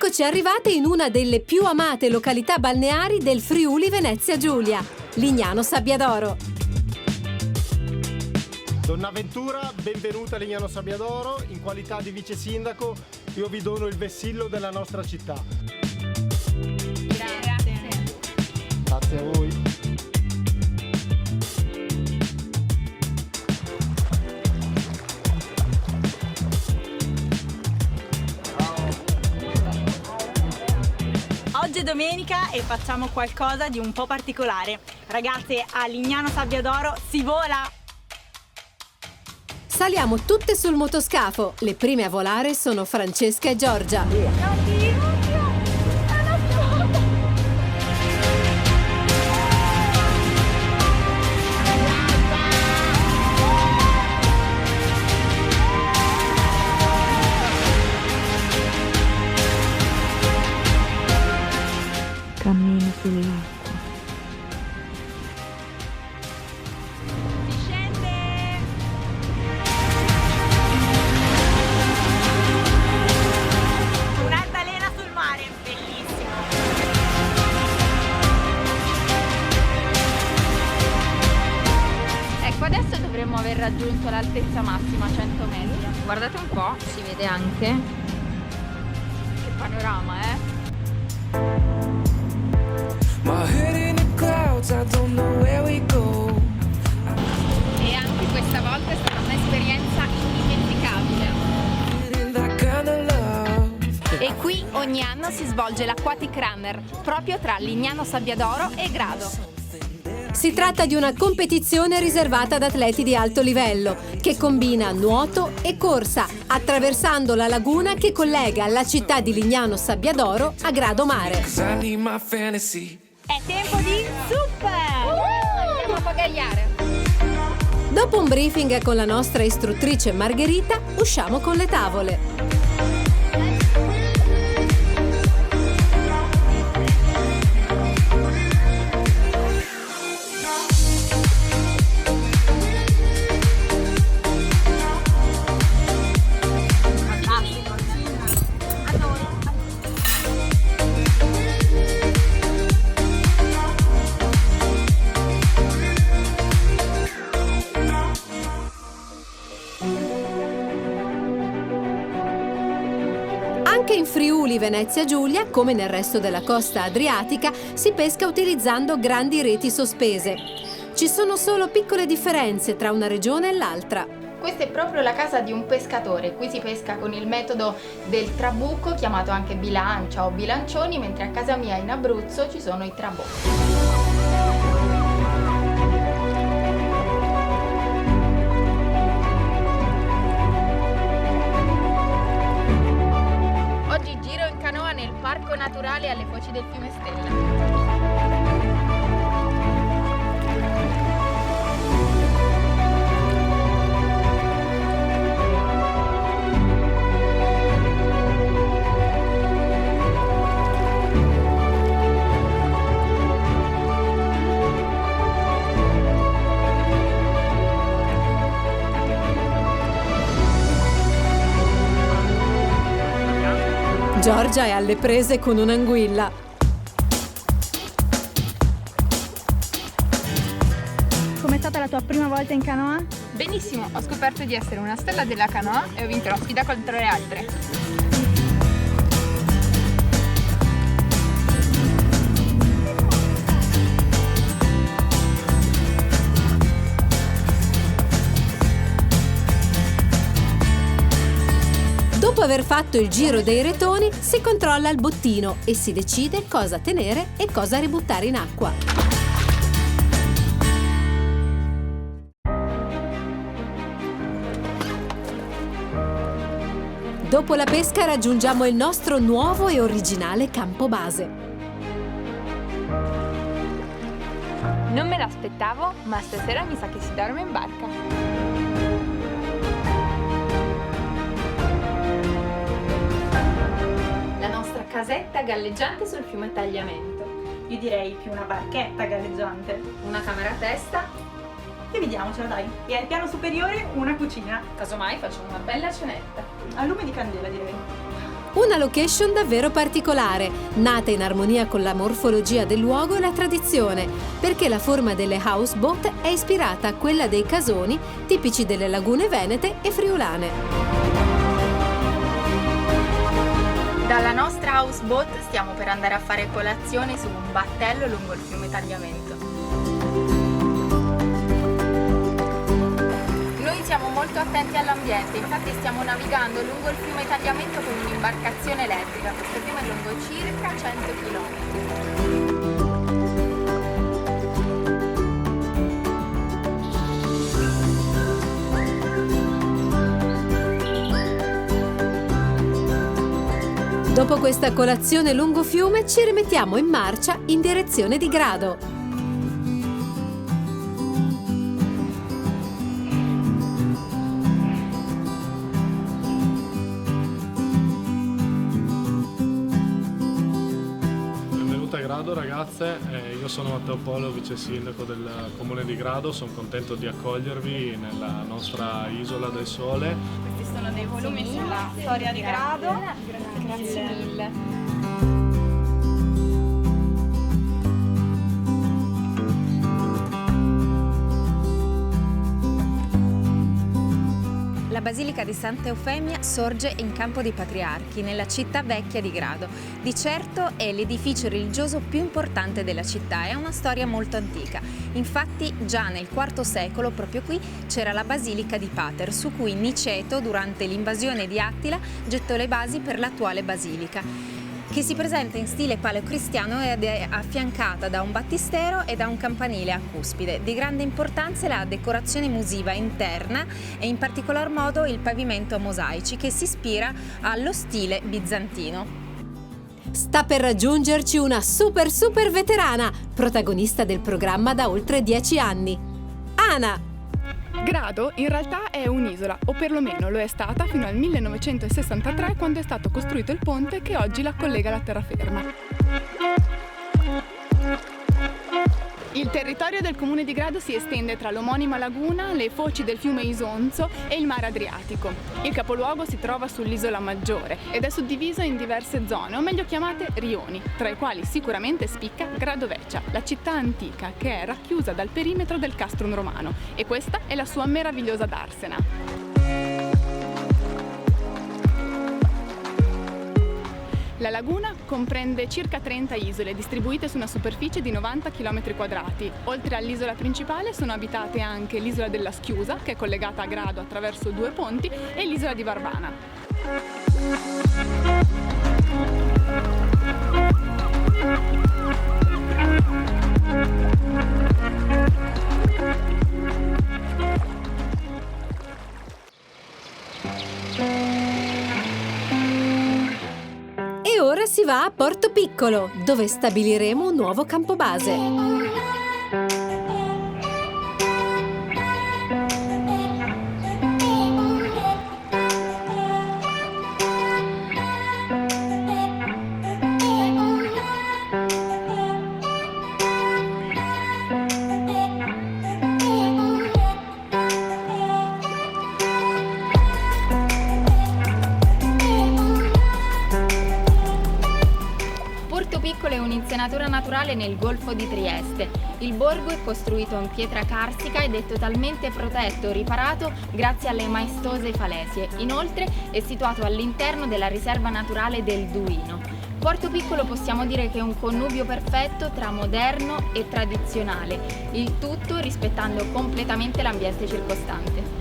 Eccoci arrivate in una delle più amate località balneari del Friuli Venezia Giulia, Lignano Sabbiadoro. Donna Ventura, benvenuta a Lignano Sabbiadoro. In qualità di vice sindaco io vi dono il vessillo della nostra città. Grazie. Grazie a voi. Oggi è domenica e facciamo qualcosa di un po' particolare. Ragazze, a Lignano Sabbiadoro si vola! Saliamo tutte sul motoscafo. Le prime a volare sono Francesca e Giorgia. Cammino sull'acqua. Si scende! Un'altalena sul mare, bellissimo! Ecco, adesso dovremmo aver raggiunto l'altezza massima, 100 metri. Guardate un po', si vede anche. Che panorama, My head in the clouds, I don't know where we go. E anche questa volta è stata un'esperienza indimenticabile. In that kind of love. E qui ogni anno si svolge l'Aquatic Runner, proprio tra Lignano Sabbiadoro e Grado. Si tratta di una competizione riservata ad atleti di alto livello, che combina nuoto e corsa, attraversando la laguna che collega la città di Lignano Sabbiadoro a Grado Mare. 'Cause I need my fantasy. È tempo di super! Andiamo a pagagliare. Dopo un briefing con la nostra istruttrice Margherita, usciamo con le tavole. Anche in Friuli Venezia Giulia, come nel resto della costa adriatica, si pesca utilizzando grandi reti sospese. Ci sono solo piccole differenze tra una regione e l'altra. Questa è proprio la casa di un pescatore. Qui si pesca con il metodo del trabucco, chiamato anche bilancia o bilancioni, mentre a casa mia in Abruzzo ci sono i trabocchi. Oggi giro in canoa nel parco naturale alle foci del fiume Stella. Giorgia è alle prese con un'anguilla. Com'è stata la tua prima volta in canoa? Benissimo, ho scoperto di essere una stella della canoa e ho vinto la sfida contro le altre. Dopo aver fatto il giro dei retoni, si controlla il bottino e si decide cosa tenere e cosa ributtare in acqua. Dopo la pesca raggiungiamo il nostro nuovo e originale campo base. Non me l'aspettavo, ma stasera mi sa che si dorme in barca. Casetta galleggiante sul fiume Tagliamento. Io direi più una barchetta galleggiante. Una camera a testa. Dividiamocela, dai. E al piano superiore una cucina. Casomai facciamo una bella cenetta. A lume di candela, direi. Una location davvero particolare, nata in armonia con la morfologia del luogo e la tradizione, perché la forma delle houseboat è ispirata a quella dei casoni tipici delle lagune venete e friulane. Dalla nostra houseboat stiamo per andare a fare colazione su un battello lungo il fiume Tagliamento. Noi siamo molto attenti all'ambiente, infatti stiamo navigando lungo il fiume Tagliamento con un'imbarcazione elettrica. Questo fiume è lungo circa 100 km. Dopo questa colazione lungo fiume ci rimettiamo in marcia in direzione di Grado. Benvenuta a Grado ragazze, io sono Matteo Polo, vice sindaco del comune di Grado, sono contento di accogliervi nella nostra Isola del Sole. Questi sono dei volumi sulla storia di Grado. Grazie mille. La Basilica di Santa Eufemia sorge in Campo dei Patriarchi, nella città vecchia di Grado. Di certo è l'edificio religioso più importante della città e ha una storia molto antica. Infatti già nel IV secolo, proprio qui, c'era la Basilica di Pater, su cui Niceto, durante l'invasione di Attila, gettò le basi per l'attuale basilica, che si presenta in stile paleocristiano ed è affiancata da un battistero e da un campanile a cuspide. Di grande importanza è la decorazione musiva interna e in particolar modo il pavimento a mosaici che si ispira allo stile bizantino. Sta per raggiungerci una super veterana, protagonista del programma da oltre 10 anni. Ana! Grado in realtà è un'isola, o perlomeno lo è stata fino al 1963, quando è stato costruito il ponte che oggi la collega alla terraferma. Il territorio del comune di Grado si estende tra l'omonima laguna, le foci del fiume Isonzo e il mare Adriatico. Il capoluogo si trova sull'isola maggiore ed è suddiviso in diverse zone, o meglio chiamate rioni, tra i quali sicuramente spicca Gradoveccia, la città antica che è racchiusa dal perimetro del castrum romano, e questa è la sua meravigliosa darsena. La laguna comprende circa 30 isole distribuite su una superficie di 90 km². Oltre all'isola principale sono abitate anche l'isola della Schiusa, che è collegata a Grado attraverso 2 ponti, e l'isola di Varbana. E ora si va a Porto Piccolo, dove stabiliremo un nuovo campo base. È un'insenatura naturale nel Golfo di Trieste. Il borgo è costruito in pietra carsica ed è totalmente protetto, riparato grazie alle maestose falesie. Inoltre è situato all'interno della riserva naturale del Duino. Porto Piccolo possiamo dire che è un connubio perfetto tra moderno e tradizionale, il tutto rispettando completamente l'ambiente circostante.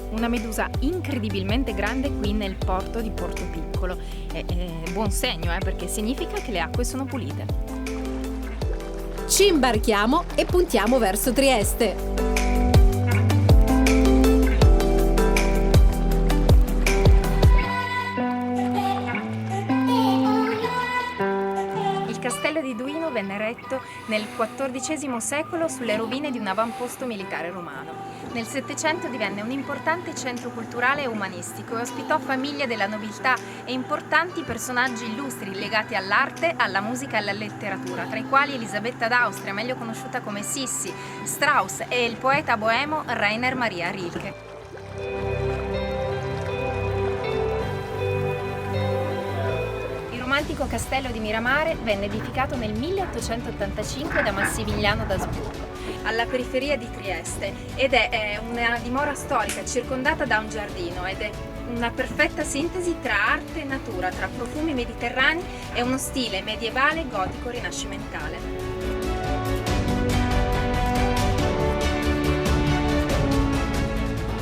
Una medusa incredibilmente grande qui nel porto di Porto Piccolo. È buon segno, perché significa che le acque sono pulite. Ci imbarchiamo e puntiamo verso Trieste. Il castello di Duino venne eretto nel XIV secolo sulle rovine di un avamposto militare romano. Nel Settecento divenne un importante centro culturale e umanistico e ospitò famiglie della nobiltà e importanti personaggi illustri legati all'arte, alla musica e alla letteratura, tra i quali Elisabetta d'Austria, meglio conosciuta come Sissi, Strauss e il poeta boemo Rainer Maria Rilke. romantico castello di Miramare venne edificato nel 1885 da Massimiliano d'Asburgo, alla periferia di Trieste, ed è una dimora storica circondata da un giardino ed è una perfetta sintesi tra arte e natura, tra profumi mediterranei e uno stile medievale gotico rinascimentale.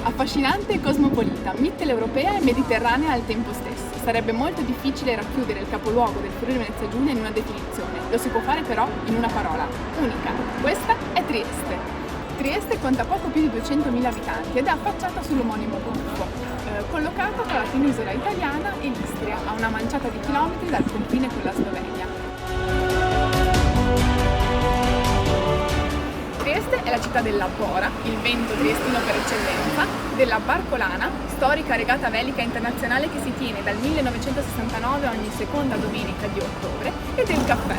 Affascinante e cosmopolita, mitteleuropea e mediterranea al tempo stesso. Sarebbe molto difficile racchiudere il capoluogo del Friuli Venezia Giulia in una definizione. Lo si può fare però in una parola, unica. Questa è Trieste. Trieste conta poco più di 200.000 abitanti ed è affacciata sull'omonimo golfo, collocata tra la penisola italiana e l'Istria, a una manciata di chilometri dal confine con la Slovenia. Trieste è la città della bora, il vento triestino per eccellenza, della barcolana, storica regata velica internazionale che si tiene dal 1969 ogni seconda domenica di ottobre, e del caffè.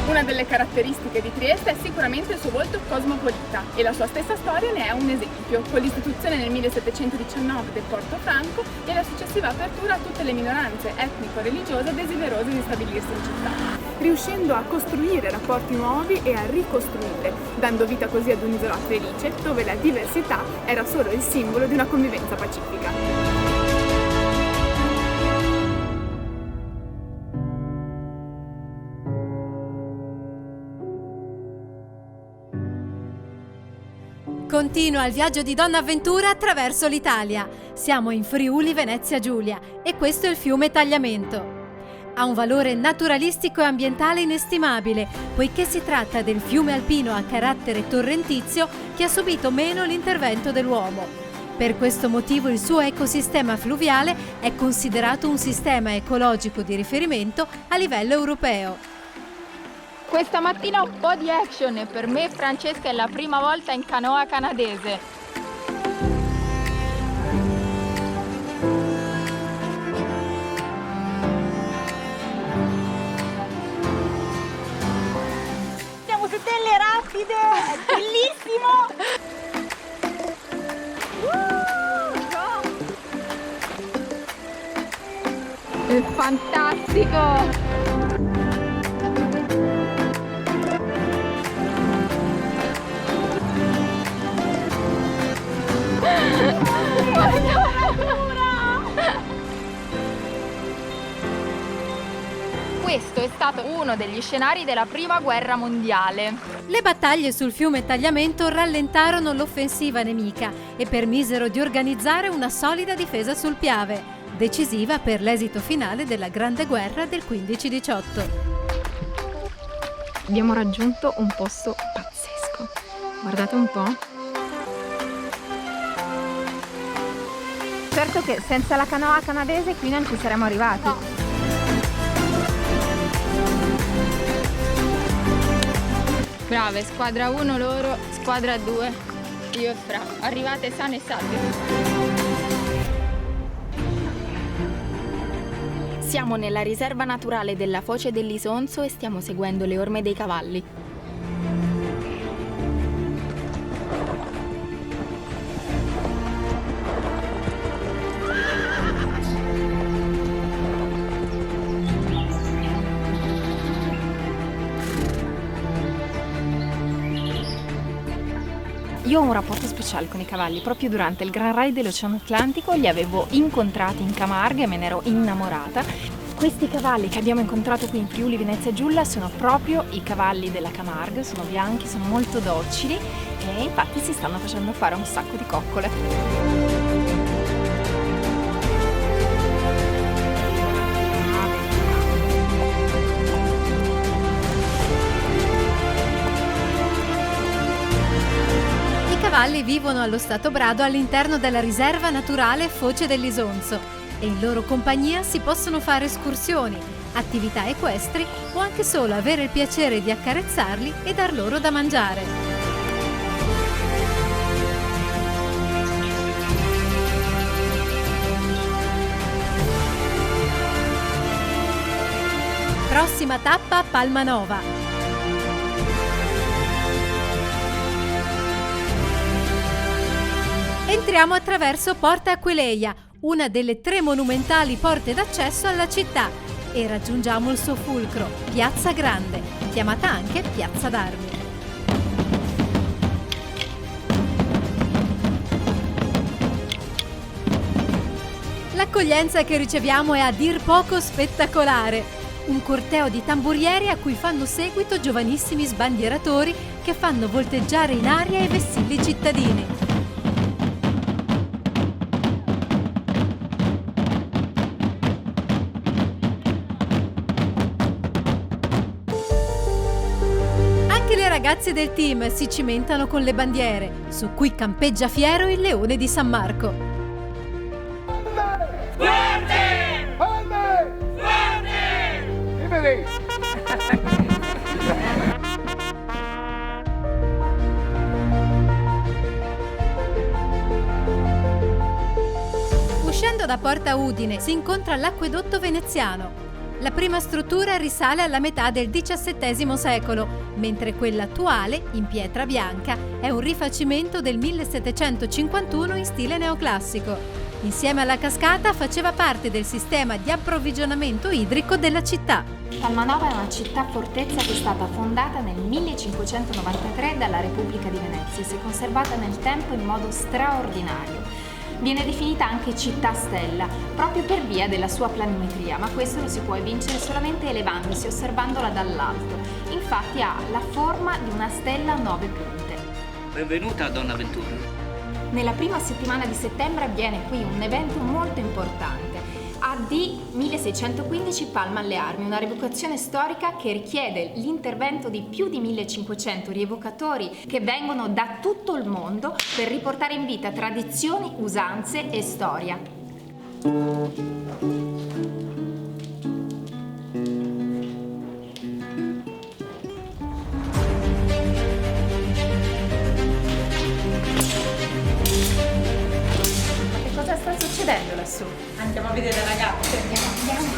Una delle caratteristiche di Trieste è sicuramente il suo volto cosmopolita e la sua stessa storia ne è un esempio, con l'istituzione nel 1719 del Porto Franco e la successiva apertura a tutte le minoranze etnico-religiose desiderose di stabilirsi in città, riuscendo a costruire rapporti nuovi e a ricostruire, dando vita così ad un'isola felice dove la diversità era solo il simbolo di una convivenza pacifica. Continua il viaggio di Donna Avventura attraverso l'Italia. Siamo in Friuli Venezia Giulia e questo è il fiume Tagliamento. Ha un valore naturalistico e ambientale inestimabile, poiché si tratta del fiume alpino a carattere torrentizio che ha subito meno l'intervento dell'uomo. Per questo motivo il suo ecosistema fluviale è considerato un sistema ecologico di riferimento a livello europeo. Questa mattina un po' di action e per me Francesca è la prima volta in canoa canadese. Siamo su delle rapide, è bellissimo! È fantastico! Questo è stato uno degli scenari della Prima Guerra Mondiale. Le battaglie sul fiume Tagliamento rallentarono l'offensiva nemica e permisero di organizzare una solida difesa sul Piave, decisiva per l'esito finale della Grande Guerra del 15-18. Abbiamo raggiunto un posto pazzesco. Guardate un po'. Certo che senza la canoa canadese qui non ci saremmo arrivati. No. Brave, squadra 1 loro, squadra 2 io e Fra. Arrivate sane e salve. Siamo nella riserva naturale della Foce dell'Isonzo e stiamo seguendo le orme dei cavalli. Io ho un rapporto speciale con i cavalli, proprio durante il Grand Ride dell'Oceano Atlantico li avevo incontrati in Camargue e me ne ero innamorata. Questi cavalli che abbiamo incontrato qui in Friuli Venezia Giulia sono proprio i cavalli della Camargue, sono bianchi, sono molto docili e infatti si stanno facendo fare un sacco di coccole. I cavalli vivono allo stato brado all'interno della riserva naturale Foce dell'Isonzo e in loro compagnia si possono fare escursioni, attività equestri o anche solo avere il piacere di accarezzarli e dar loro da mangiare. Prossima tappa Palmanova. Entriamo attraverso Porta Aquileia, una delle 3 monumentali porte d'accesso alla città, e raggiungiamo il suo fulcro, Piazza Grande, chiamata anche Piazza d'Armi. L'accoglienza che riceviamo è a dir poco spettacolare. Un corteo di tamburieri a cui fanno seguito giovanissimi sbandieratori che fanno volteggiare in aria i vessilli cittadini. Anche le ragazze del team si cimentano con le bandiere, su cui campeggia fiero il leone di San Marco. Uscendo da Porta Udine si incontra l'acquedotto veneziano. La prima struttura risale alla metà del XVII secolo, mentre quella attuale, in pietra bianca, è un rifacimento del 1751 in stile neoclassico. Insieme alla cascata faceva parte del sistema di approvvigionamento idrico della città. Palmanova è una città-fortezza che è stata fondata nel 1593 dalla Repubblica di Venezia e si è conservata nel tempo in modo straordinario. Viene definita anche città stella, proprio per via della sua planimetria, ma questo lo si può vincere solamente elevandosi e osservandola dall'alto. Infatti ha la forma di una stella a 9 punte. Benvenuta, donna Ventura. Nella prima settimana di settembre avviene qui un evento molto importante. AD 1615 Palma alle Armi, una rievocazione storica che richiede l'intervento di più di 1500 rievocatori che vengono da tutto il mondo per riportare in vita tradizioni, usanze e storia. Cosa sta succedendo lassù? Andiamo a vedere le ragazze. Andiamo.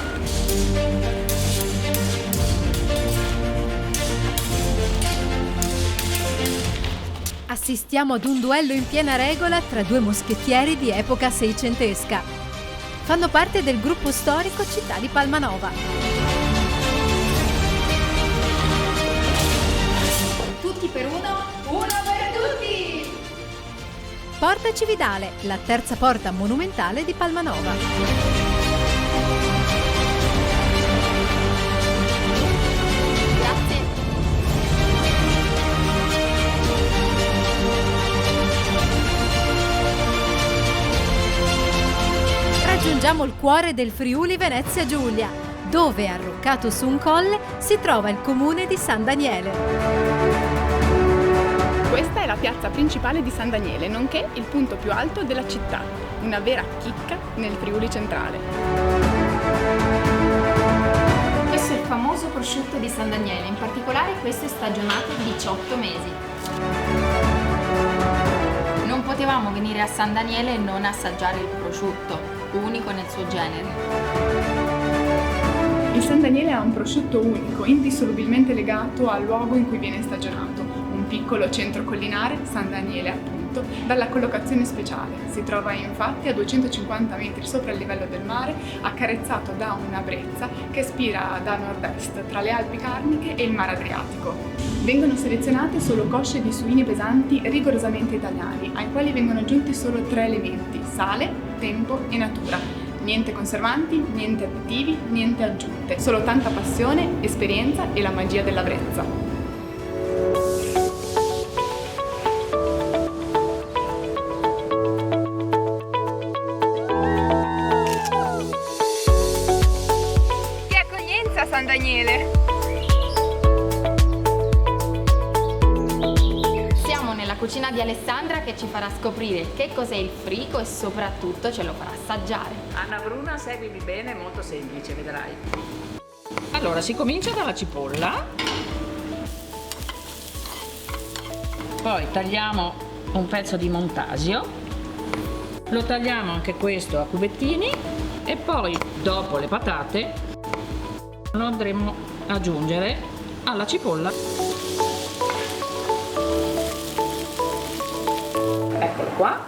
Assistiamo ad un duello in piena regola tra 2 moschettieri di epoca seicentesca. Fanno parte del gruppo storico Città di Palmanova. Tutti per uno per tutti! Porta Cividale, la terza porta monumentale di Palmanova. Grazie. Raggiungiamo il cuore del Friuli Venezia Giulia, dove, arroccato su un colle, si trova il comune di San Daniele. Questa è la piazza principale di San Daniele, nonché il punto più alto della città, una vera chicca nel Friuli centrale. Questo è il famoso prosciutto di San Daniele, in particolare questo è stagionato 18 mesi. Non potevamo venire a San Daniele e non assaggiare il prosciutto, unico nel suo genere. Il San Daniele ha un prosciutto unico, indissolubilmente legato al luogo in cui viene stagionato, un piccolo centro collinare, San Daniele appunto, dalla collocazione speciale. Si trova infatti a 250 metri sopra il livello del mare, accarezzato da una brezza che spira da nord-est tra le Alpi Carniche e il Mar Adriatico. Vengono selezionate solo cosce di suini pesanti rigorosamente italiani, ai quali vengono aggiunti solo 3 elementi: sale, tempo e natura. Niente conservanti, niente additivi, niente aggiunte, solo tanta passione, esperienza e la magia della brezza. Che accoglienza San Daniele! Siamo nella cucina di Alessandra che ci farà scoprire che cos'è il frico e soprattutto ce lo farà assaggiare. Anna Bruna, seguimi bene, è molto semplice, vedrai. Allora, si comincia dalla cipolla, poi tagliamo un pezzo di montasio, lo tagliamo anche questo a cubettini e poi, dopo le patate, lo andremo ad aggiungere alla cipolla. Eccolo qua.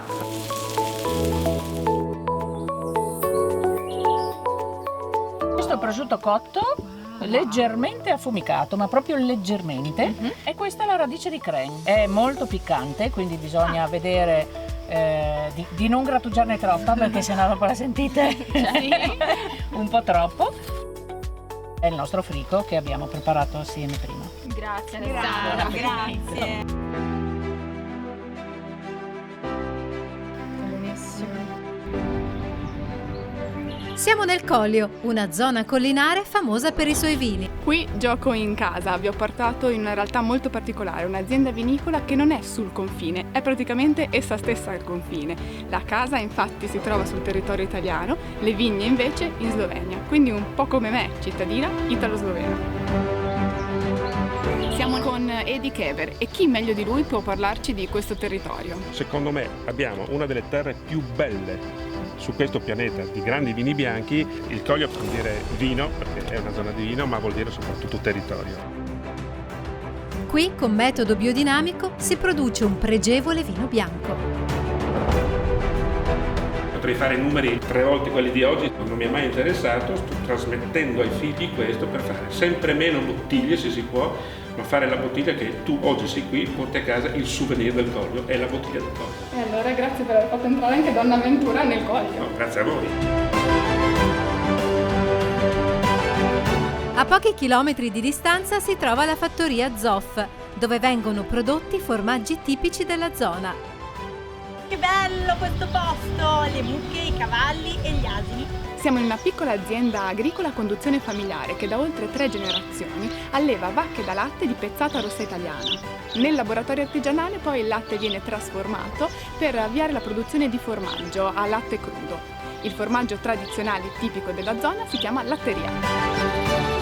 prosciutto cotto, leggermente affumicato, ma proprio leggermente. E questa è la radice di crème. È molto piccante, quindi bisogna vedere di non grattugiarne troppa, perché sennò dopo la sentite un po' troppo. È il nostro frico che abbiamo preparato assieme prima. Grazie, Grazie. Siamo nel Collio, una zona collinare famosa per i suoi vini. Qui gioco in casa, vi ho portato in una realtà molto particolare, un'azienda vinicola che non è sul confine, è praticamente essa stessa al confine. La casa infatti si trova sul territorio italiano, le vigne invece in Slovenia, quindi un po' come me, cittadina italo-slovena. Siamo con Edi Kever e chi meglio di lui può parlarci di questo territorio? Secondo me abbiamo una delle terre più belle su questo pianeta di grandi vini bianchi. Il Collio vuol dire vino, perché è una zona di vino, ma vuol dire soprattutto territorio. Qui, con metodo biodinamico, si produce un pregevole vino bianco. Potrei fare numeri 3 volte quelli di oggi, non mi è mai interessato, sto trasmettendo ai figli questo per fare sempre meno bottiglie se si può, ma fare la bottiglia che tu oggi sei qui, porti a casa il souvenir del Collio, è la bottiglia del Collio. E allora grazie per aver fatto entrare anche Donna Ventura nel Collio. No, grazie a voi. A pochi chilometri di distanza si trova la fattoria Zoff, dove vengono prodotti formaggi tipici della zona. Che bello questo posto! Le mucche, i cavalli e gli asini. Siamo in una piccola azienda agricola a conduzione familiare che da oltre 3 generazioni alleva vacche da latte di pezzata rossa italiana. Nel laboratorio artigianale poi il latte viene trasformato per avviare la produzione di formaggio a latte crudo. Il formaggio tradizionale tipico della zona si chiama latteria.